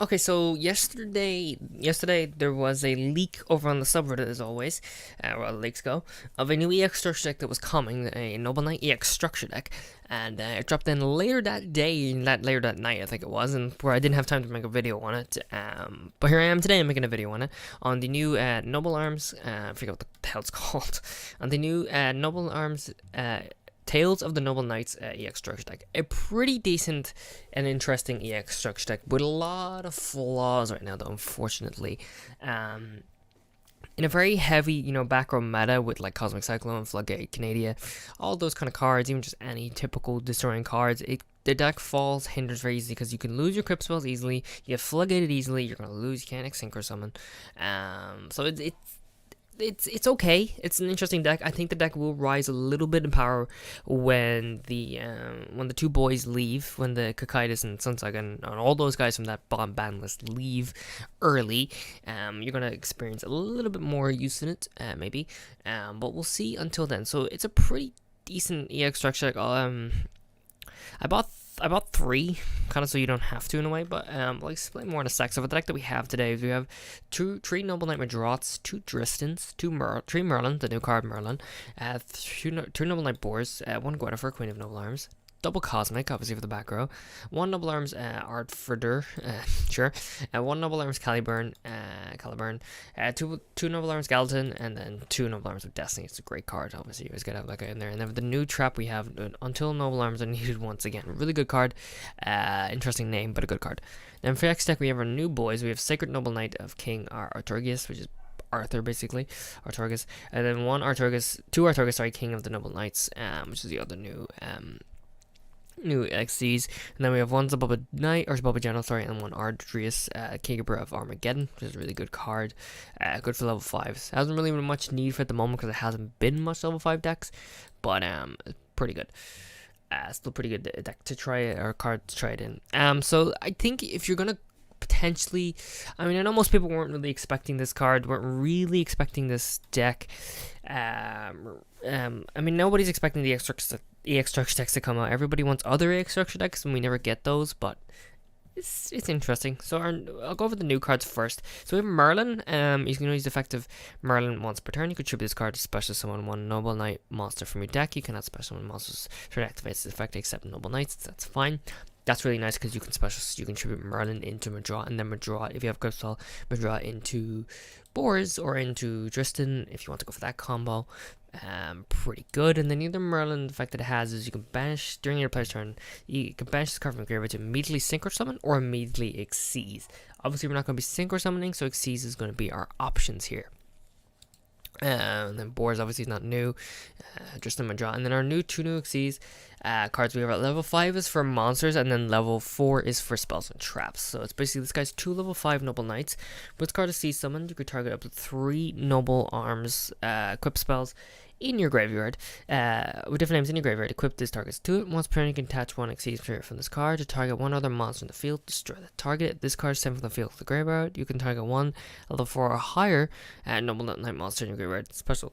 Okay, so yesterday there was a leak over on the subreddit, as always, where all the leaks go, of a new EX structure deck that was coming, a Noble Knight EX structure deck, and it dropped in later that day, later that night, I think it was, and where I didn't have time to make a video on it. But here I am today, making a video on it on the new Noble Arms. I forget what the hell it's called, on the new Noble Arms. Tales of the Noble Knights EX structure deck. A pretty decent and interesting EX structure deck with a lot of flaws right now, though, unfortunately. In a very heavy, backrow meta with like Cosmic Cyclone, Floodgate, Canadia, all those kind of cards, even just any typical destroying cards, the deck hinders very easily because you can lose your Crypt spells easily, you get Floodgated easily, you're going to lose, you can't Synchro Summon. So it's okay. It's an interesting deck. I think the deck will rise a little bit in power when the two boys leave, when the Cocytus and Sunsaga and all those guys from that bottom ban list leave early. You're gonna experience a little bit more use in it, maybe. But we'll see until then. So it's a pretty decent EX structure. I bought three, kind of so you don't have to in a way, but I'll explain more in a sec. So for the deck that we have today is we have three Noble Knight Madrots, two Dristans, three Merlin, the new card Merlin, two Noble Knight Boars, one Gwynnefer, Queen of Noble Arms, double Cosmic, obviously for the back row, one Noble Arms Artfurder, sure, one Noble Arms Caliburn, two Noble Arms Gallatin, and then two Noble Arms of Destiny. It's a great card, obviously. You guys gotta have that guy in there. And then with the new trap we have, Until Noble Arms Are Needed Once Again. Really good card. Interesting name, but a good card. Then for next deck we have our new boys. We have Sacred Noble Knight of King Arturgius, which is Arthur, basically, Arturgus, and then two Arturgus, King of the Noble Knights, which is the other new XCs, and then we have one Zababa Knight, or Zababa General, and one Ardrius, Keeper of Armageddon, which is a really good card, good for level 5s. Hasn't really been much need for at the moment because it hasn't been much level 5 decks, but pretty good. Still pretty good deck to try it, or card to try it in. So I think if you're gonna potentially, I know most people weren't really expecting this card, weren't really expecting this deck. Nobody's expecting the EX structure decks to come out. Everybody wants other EX structure decks, and we never get those, but it's interesting. So I'll go over the new cards first. So we have Merlin. You can use effective Merlin once per turn. You contribute this card to special summon one Noble Knight monster from your deck. You cannot special summon monsters to activate this effect except Noble Knights. That's fine. That's really nice because you can contribute Merlin into Madrot, and then Madrot, if you have Crystal, Madrot into Boars or into Dristan if you want to go for that combo. Pretty good. And then the other Merlin, the fact that it has is you can banish during your player's turn. You can banish this card from your graveyard to immediately Synchro Summon or immediately Xyz. Obviously, we're not going to be Synchro Summoning, so Xyz is going to be our options here. And then Boars obviously is not new, just a Madrot. And then our two new Xyz cards we have at level 5 is for monsters, and then level 4 is for spells and traps. So it's basically this guy's 2 level 5 Noble Knights. With this card is Seize Summoned, you could target up to 3 Noble Arms equip spells in your graveyard, with different names in your graveyard. Equip this target's to it. Once per turn, you can attach one Xyz player from this card to target one other monster in the field. Destroy the target. This card is sent from the field to the graveyard. You can target one level 4 or higher Noble Knight monster in your graveyard. Special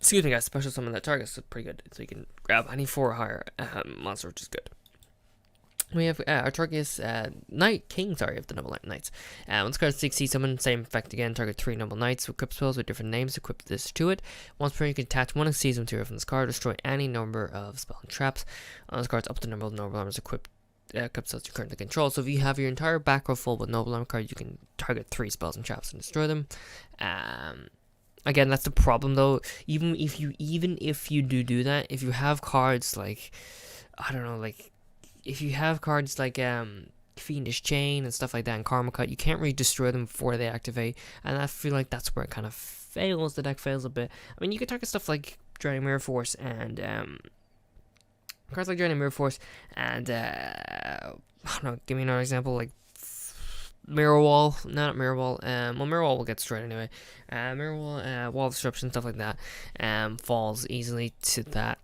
summon that target, so pretty good. So you can grab any 4 or higher monster, which is good. We have Arturgius King of the Noble Knights. Once card 6 summon, same effect again, target 3 Noble Knights with equip spells with different names, equip this to it. Once per turn, you can attach one Xyz material from this card, destroy any number of spell and traps. On this card's up to the number of Noble Arms equipped spells you currently control. So if you have your entire back row full with Noble Arm cards, you can target 3 spells and traps and destroy them. Again, that's the problem though. Even if you do that, if you have cards like, I don't know, like, if you have cards like Fiendish Chain and stuff like that and Karma Cut, you can't really destroy them before they activate, and I feel like that's where it kind of fails. The deck fails a bit. You can target stuff like Drowning Mirror Force and cards like Drowning Mirror Force and I don't know, give me another example, like Mirror Wall, not Mirror Wall. Mirror Wall will get destroyed anyway. Mirror Wall, Wall Disruption, stuff like that, falls easily to that.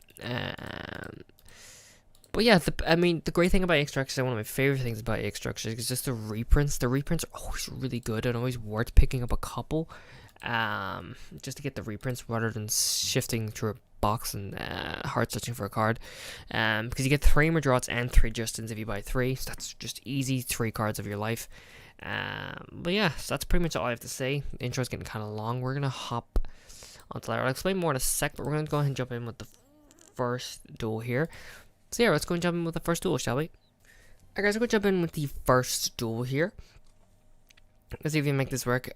But yeah, the great thing about EX structures, and one of my favorite things about EX structures, is just the reprints. The reprints are always really good and always worth picking up a couple, just to get the reprints rather than shifting through box and hard searching for a card. Because you get 3 Madrots and 3 Justins if you buy 3. So that's just easy 3 cards of your life. But yeah, so that's pretty much all I have to say. The intro's getting kind of long. We're gonna hop onto that. I'll explain more in a sec, but we're gonna go ahead and jump in with the first duel here. So yeah, let's go and jump in with the first duel, shall we? Alright guys, we're gonna jump in with the first duel here. Let's see if we can make this work.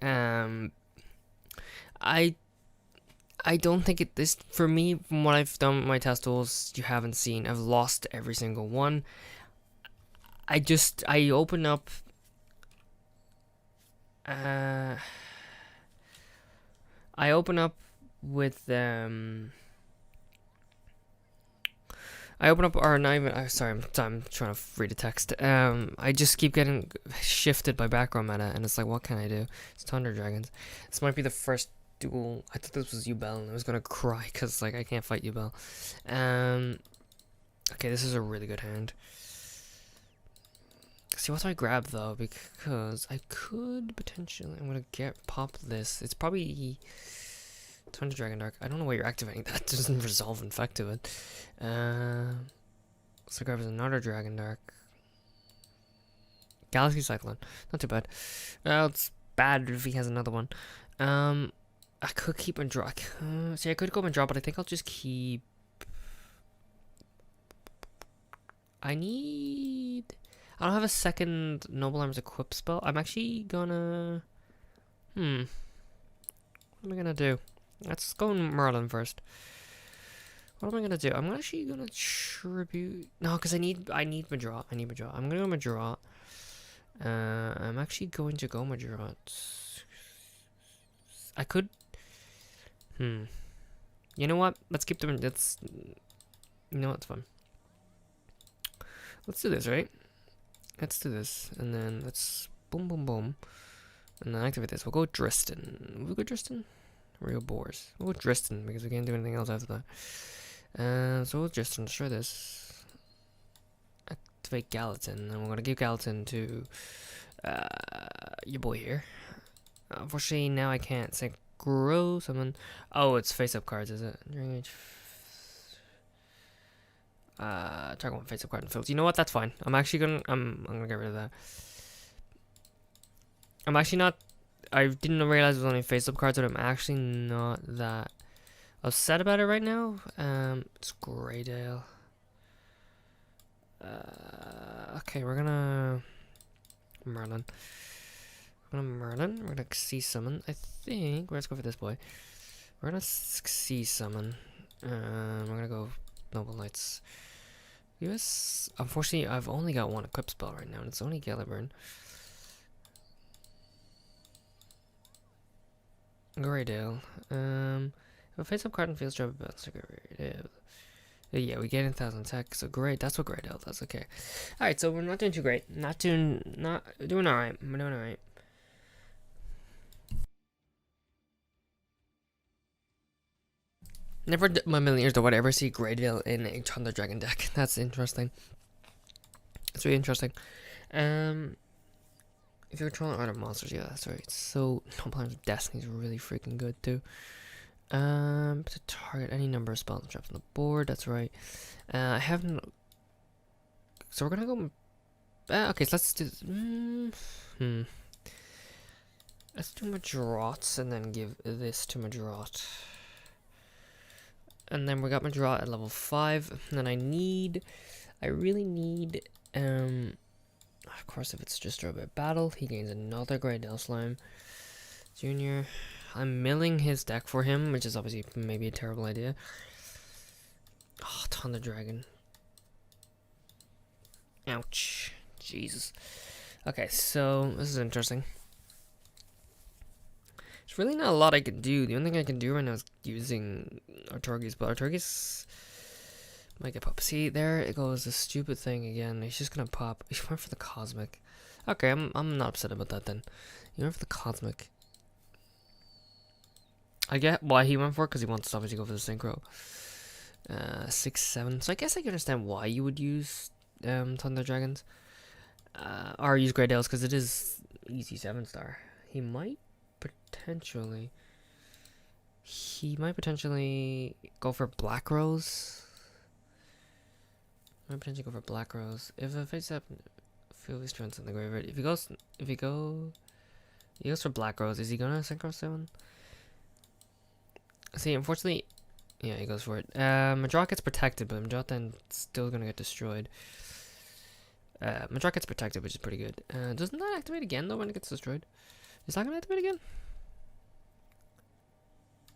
I don't think this, for me, from what I've done with my test duels, you haven't seen, I've lost every single one. I open up, with, or not even, sorry, I'm trying to read a text. I just keep getting shifted by backrow meta, and it's like, what can I do? It's Thunder Dragons. This might be the first duel. I thought this was Yubel, and I was gonna cry, because, like, I can't fight Yubel. Okay, this is a really good hand. See, what do I grab, though? Because I could potentially, I'm gonna pop this. It's probably Thunder Dragon Dark. I don't know why you're activating that. It doesn't resolve infect to it. So grab another Dragon Dark. Galaxy Cyclone. Not too bad. Well, it's bad if he has another one. I could keep and draw. See, I could go and draw, but I think I'll just keep. I don't have a second Noble Arms equip spell. I'm actually gonna. What am I gonna do? Let's go Merlin first. What am I gonna do? I'm actually gonna tribute. No, because I need Madrot. I'm gonna go Madrot. I'm actually going to go Madrot. I could. You know what? Let's keep them. You know what's fun. Let's do this, right? Let's do this, and then let's boom, boom, boom, and then activate this. We'll go Driston. We'll go Driston. Real boars. We'll go Driston because we can't do anything else after that. So we'll Driston destroy this. Activate Gallatin, and we're gonna give Gallatin to your boy here. Unfortunately, now I can't synchro summon. Oh, it's face-up cards, is it? During each target one face-up card and fills. You know what? That's fine. I'm gonna get rid of that. I'm actually not. I didn't realize it was only face-up cards, but I'm actually not that upset about it right now. It's Greydale. Okay, we're gonna Merlin. We're gonna see summon. I think let's go for this boy. We're gonna see summon. We're gonna go Noble Knights. US. Unfortunately, I've only got one equip spell right now, and it's only Galaburn. Greydale. If a face-up card and feels drop a bounce, Greydale. Yeah, we get 1,000 attack, so great. That's what Greydale does. Okay. All right, so we're not doing too great. Not doing all right. We're doing all right. Never in my million years do I ever see Greydale in a Thunder Dragon deck. That's interesting. It's really interesting. If you're controlling other monsters, yeah, that's right. So Noble Arms of Destiny is really freaking good too. To target any number of spells and traps on the board. That's right. I haven't. So we're gonna go. Okay, so let's do. Let's do Madrot and then give this to Madrot. And then we got Madrot at level 5. And then I really need. Of course, if it's just a bit battle, he gains another Greydale Slime. Junior. I'm milling his deck for him, which is obviously maybe a terrible idea. Oh, Thunder Dragon. Ouch. Jesus. Okay, so this is interesting. There's really not a lot I can do. The only thing I can do right now is using Artorgis, but Artorgis might get pop. See, there it goes, the stupid thing again. He's just gonna pop. He went for the Cosmic. Okay, I'm not upset about that then. He went for the Cosmic. I get why he went for it, because he wants to obviously go for the Synchro. 6-7. So I guess I can understand why you would use Thunder Dragons. Or use Greydales, because it is easy 7-star. He might potentially He might potentially go for black rose. Might potentially go for black rose. If it face up, feel his strength in the graveyard. If he goes for black rose. Is he gonna synchro 7? See, unfortunately, yeah, he goes for it. Madrak gets protected, but Madrak then still gonna get destroyed. Madrak gets protected, which is pretty good. Doesn't that activate again though when it gets destroyed? Is that gonna activate again?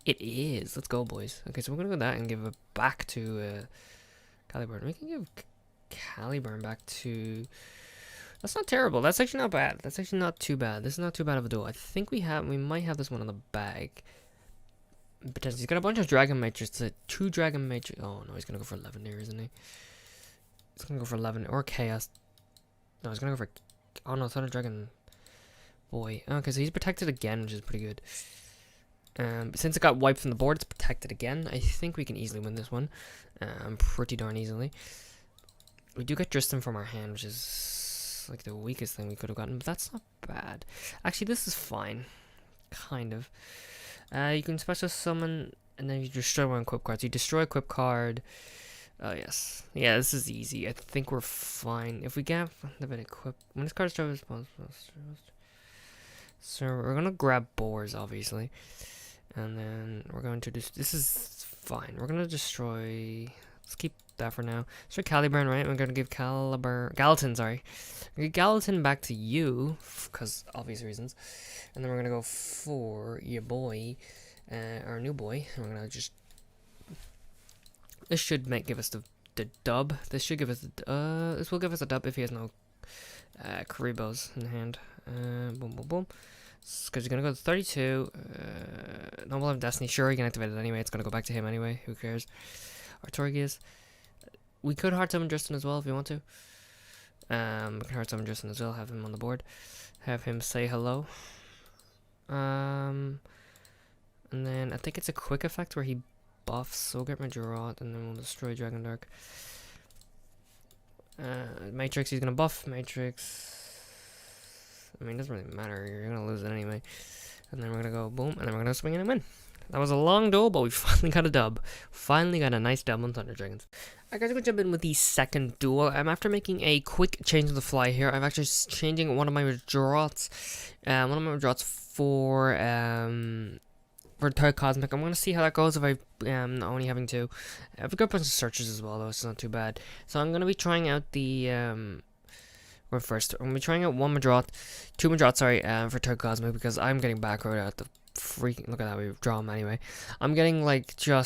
It is. Let's go, boys. Okay, so we're gonna go that and give it back to Caliburn. We can give Caliburn back to. That's not terrible. That's actually not bad. That's actually not too bad. This is not too bad of a duel. I think we might have this one on the bag. Potentially, he's got a bunch of Dragon Matrix. 2 Dragon Matrix. Oh no, he's gonna go for 11 there, isn't he? He's gonna go for 11 or Chaos. No, he's gonna go for. Oh no, Thunder Dragon. Boy. Okay, so he's protected again, which is pretty good. Since it got wiped from the board, it's protected again. I think we can easily win this one. Pretty darn easily. We do get Tristan from our hand, which is like the weakest thing we could have gotten, but that's not bad. Actually, this is fine. Kind of. You can special summon, and then you destroy 1 equip card. So you destroy a equip card. Oh, yes. Yeah, this is easy. I think we're fine. If we get the bit equip, when this card is responsible. So we're going to grab Boars, obviously. And then we're going to just, this is fine. We're going to destroy, let's keep that for now. Destroy Caliburn, right? We're going to give Gallatin, sorry. We're going to give Gallatin back to you, because obvious reasons. And then we're going to go for your boy, our new boy. And we're going to just, this should give us the dub. This should give us, this will give us a dub if he has no Karibos in hand. Boom, boom, boom. Because you're going to go to 32. Noble of Destiny. Sure, you can activate it anyway. It's going to go back to him anyway. Who cares? Artorigius. We could hard summon Tristan as well if we want to. We can hard summon Tristan as well. Have him on the board. Have him say hello. And then I think it's a quick effect where he buffs. So we'll get Majorat and then we'll destroy Dragon Dark. Matrix, he's going to buff Matrix. I mean, it doesn't really matter. You're going to lose it anyway. And then we're going to go boom. And then we're going to swing in and win. That was a long duel, but we finally got a dub. Finally got a nice dub on Thunder Dragons. Alright guys, we're going to jump in with the second duel. After making a quick change on the fly here, I'm actually changing one of my withdrawals. For Third Cosmic. I'm going to see how that goes if I am only having 2. I've got a bunch of searches as well, though, so it's not too bad. So I'm going to be trying out the... first, I'm going to be trying out 2 Madrat, sorry, for Third Cosmic, because I'm getting backrowed out the freaking, look at that, we draw him anyway. I'm getting, like, I'll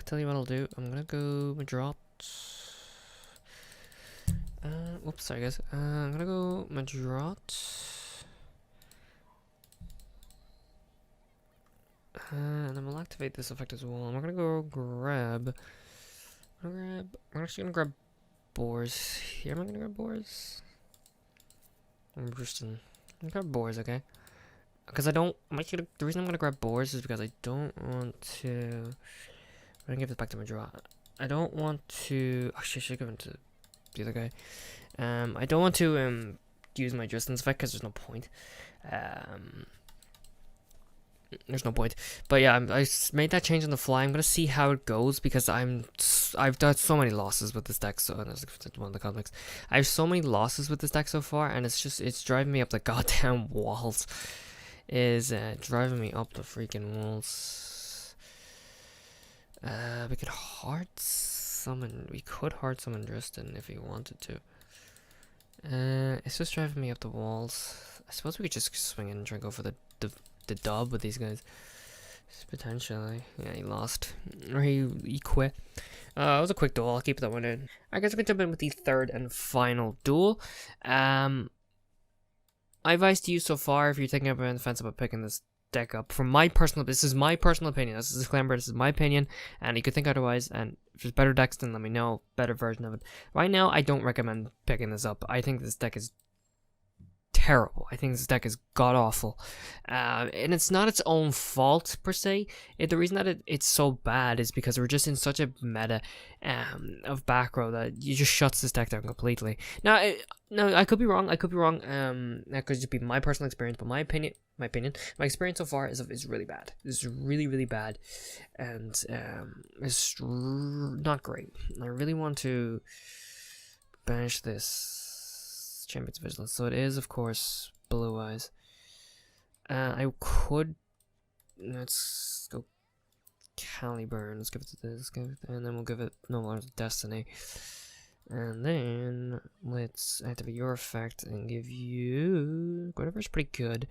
tell you what I'll do. I'm going to go Madrat. Whoops, sorry guys. I'm going to go Madrat. And then we'll activate this effect as well. And we're gonna go grab. We're actually gonna grab Boars. Here, am I gonna grab Boars? I'm gonna grab Boars, okay? Because I don't. The reason I'm gonna grab Boars is because I don't want to. I'm gonna give this back to Madrat. I don't want to. Actually, I should give it to the other guy. I don't want to use my Tristan's effect because there's no point. There's no point. But yeah, I made that change on the fly. I'm gonna see how it goes because I've done so many losses with this deck. So that's one of the conflicts. I have so many losses with this deck so far, and it's driving me up the goddamn walls. Driving me up the freaking walls. We could hard summon. We could hard summon Tristan if we wanted to. It's just driving me up the walls. I suppose we could just swing in and try and go for the dub with these guys. Potentially. Yeah, he lost. Or he quit. It was a quick duel. I'll keep that one in. I guess we can jump in with the third and final duel. I advise to you so far, if you're thinking about the fence about picking this deck up, this is my personal opinion. This is a disclaimer. This is my opinion, and you could think otherwise. And if there's better decks, then let me know. Better version of it. Right now, I don't recommend picking this up. I think this deck is terrible. I think this deck is god awful, and it's not its own fault per se. The reason that it's so bad is because we're just in such a meta of backrow that you just shuts this deck down completely. Now, no, I could be wrong. I could be wrong. That could just be my personal experience, but my experience so far is really bad. It's really, really bad, and it's not great. I really want to banish this Champion's Vigilance. So it is, of course, Blue Eyes. I could. Let's go Caliburn. Let's give it to this. And then we'll give it Noble Arms of Destiny. And then let's activate your effect and give you. Guinevere's pretty good.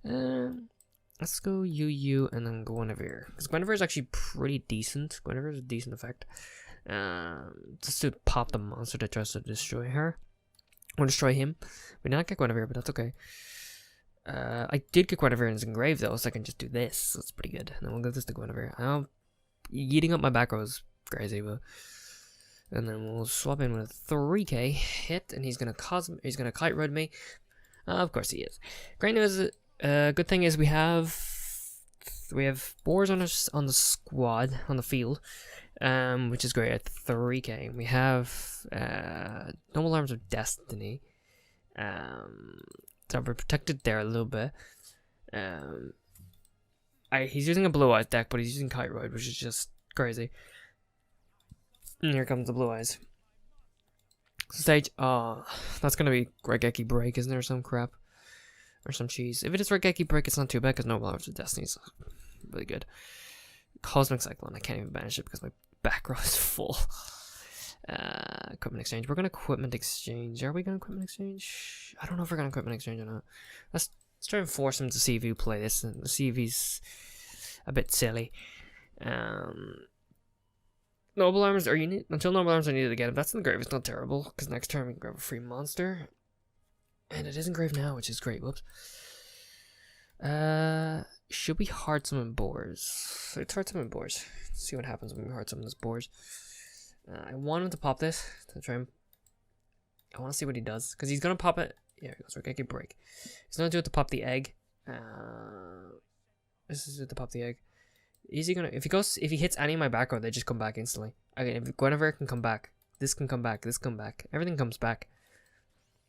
Let's go Yu and then Guinevere. Because Guinevere is actually pretty decent. Guinevere is a decent effect. Just to pop the monster that tries to destroy her. Or destroy him. We did not get Guinevere, but that's okay. I did get Guinevere in his engrave though, so I can just do this. That's pretty good. And then we'll give this to Guinevere. Eating up my back row is crazy, but. And then we'll swap in with a 3k hit, and he's gonna kite ride me. Of course he is. Great news. Good thing is we have boars on the squad on the field, which is great at 3k. We have Noble Arms of Destiny, so we're protected there a little bit. He's using a Blue Eyes deck, but he's using Kite Ride, which is just crazy. And here comes the Blue Eyes. Stage. Oh, that's gonna be Regeki Break, isn't there? Some crap. Or some cheese. If it is Regeki Break, it's not too bad because Noble Arms of Destiny is really good. Cosmic Cyclone, I can't even banish it because my back row is full. Equipment Exchange. We're gonna Equipment Exchange. Are we gonna Equipment Exchange? I don't know if we're gonna Equipment Exchange or not. Let's try and force him to see if you play this and see if he's a bit silly. Noble Arms are unique until Noble Arms are needed again. If that's in the grave, it's not terrible because next turn we can grab a free monster, and it is engraved now, which is great. Whoops. Should we hard summon boars? Let's hard summon boars. Let's see what happens when we hard summon those boars. I want him to pop this to try and. I want to see what he does because he's gonna pop it. Yeah, he goes Regeki Break. He's gonna do it to pop the egg. This is it to pop the egg. Is he gonna? If he hits any of my back row, they just come back instantly. Okay, if Guinevere can come back, this can come back, this come back, everything comes back.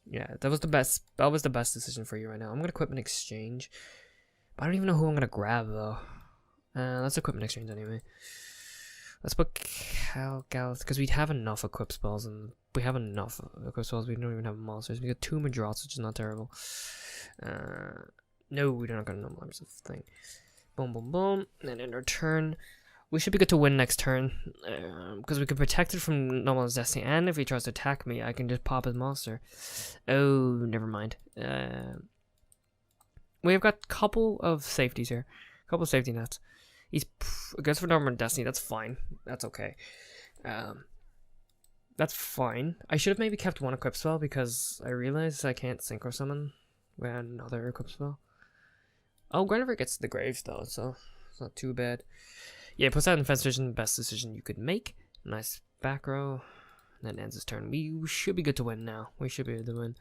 Yeah, that was the best. That was the best decision for you right now. I'm gonna Equipment Exchange, but I don't even know who I'm gonna grab though. Let's Equipment Exchange anyway. Let's put Gal because we have enough equip spells and we have enough equip spells. We don't even have monsters. We got 2 Madrots, which is not terrible. No, we don't got a Noble Arms of thing. Boom, boom, boom. And in our turn, we should be good to win next turn. Because we can protect it from Noble Arms of Destiny. And if he tries to attack me, I can just pop his monster. Oh, never mind. We've got a couple of safeties here. A couple of safety nets. He's goes for Noble Arms of Destiny. That's fine. That's okay. That's fine. I should have maybe kept 1 equip spell because I realized I can't synchro summon with another equip spell. Oh, Guinevere gets the graves though, so it's not too bad. Yeah, puts out in defense decision, best decision you could make. Nice back row. And that ends his turn. We should be good to win now. We should be able to win.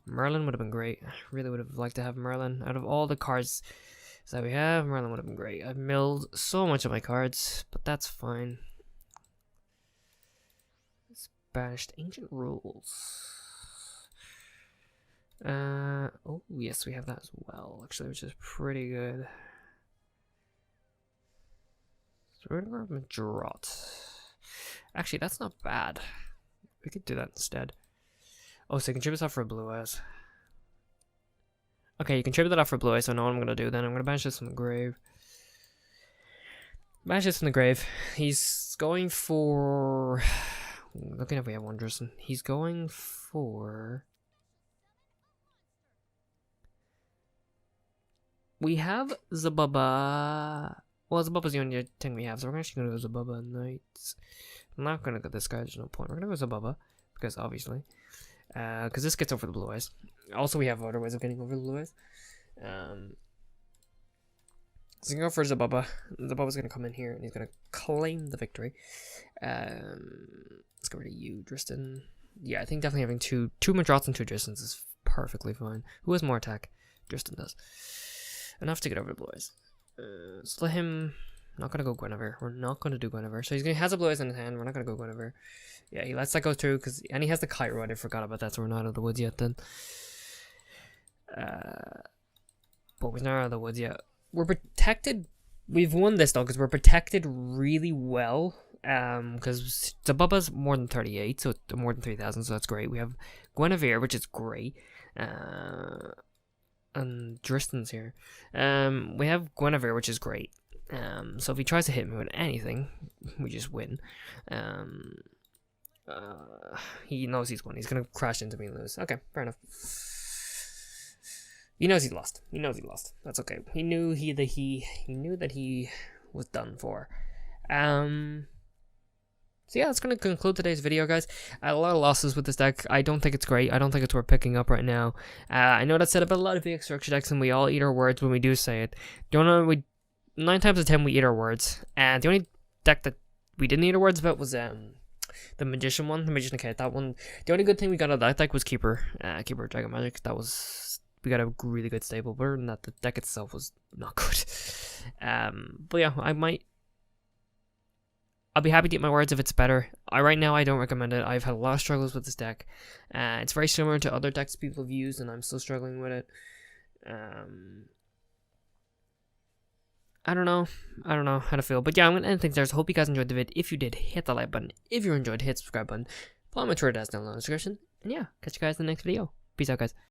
Merlin would have been great. I really would have liked to have Merlin. Out of all the cards that we have, Merlin would have been great. I've milled so much of my cards, but that's fine. It's banished Ancient Rules. Oh yes, we have that as well, actually, which is pretty good. So we're gonna grab Madrot. Actually, that's not bad. We could do that instead. Oh, so you contribute that for Blue Eyes. Okay, you contribute that off for Blue Eyes, so I know what I'm gonna do then. I'm gonna banish this from the grave. Banish this from the grave. He's going for. Looking if we have one, Tristan. He's going for. We have Zababa. Well, Zababa's the only thing we have, so we're actually going to go Zababa Knights. I'm not going to get this guy, there's no point. We're going to go Zababa, because obviously. Because this gets over the Blue Eyes. Also, we have other ways of getting over the Blue Eyes. So we can go for Zababa. Zababa's going to come in here, and he's going to claim the victory. Let's go over to you, Tristan. Yeah, I think definitely having two Madrots and 2 Tristans is perfectly fine. Who has more attack? Justin does. Enough to get over the blue eyes. So let him... Not gonna go Guinevere. We're not gonna do Guinevere. So he has a blue eyes in his hand. We're not gonna go Guinevere. Yeah, he lets that go through and he has the kite rod. I forgot about that, so we're not out of the woods yet then. But we're not out of the woods yet. We're protected. We've won this though because we're protected really well. Because Zabubba's more than 38, so more than 3,000, so that's great. We have Guinevere, which is great. And Dristan's here. We have Guinevere, which is great. So if he tries to hit me with anything, we just win. He knows he's won. He's gonna crash into me and lose. Okay, fair enough. He knows he lost. He knows he lost. That's okay. He knew that he was done for. So yeah, that's going to conclude today's video, guys. A lot of losses with this deck. I don't think it's great. I don't think it's worth picking up right now. I know that's said about a lot of big structure decks, and we all eat our words when we do say it. 9 times out of 10 we eat our words. And the only deck that we didn't eat our words about was the Magician one, the Magician Kite. That one, the only good thing we got out of that deck was Keeper Dragon Magic. We got a really good stable, but other than that, the deck itself was not good. But yeah, I'll be happy to get my words if it's better. Right now, I don't recommend it. I've had a lot of struggles with this deck. It's very similar to other decks people have used, and I'm still struggling with it. I don't know how to feel. But yeah, I'm going to end things there. So I hope you guys enjoyed the vid. If you did, hit the like button. If you enjoyed, hit the subscribe button. Follow my Twitter down in the description. And yeah, catch you guys in the next video. Peace out, guys.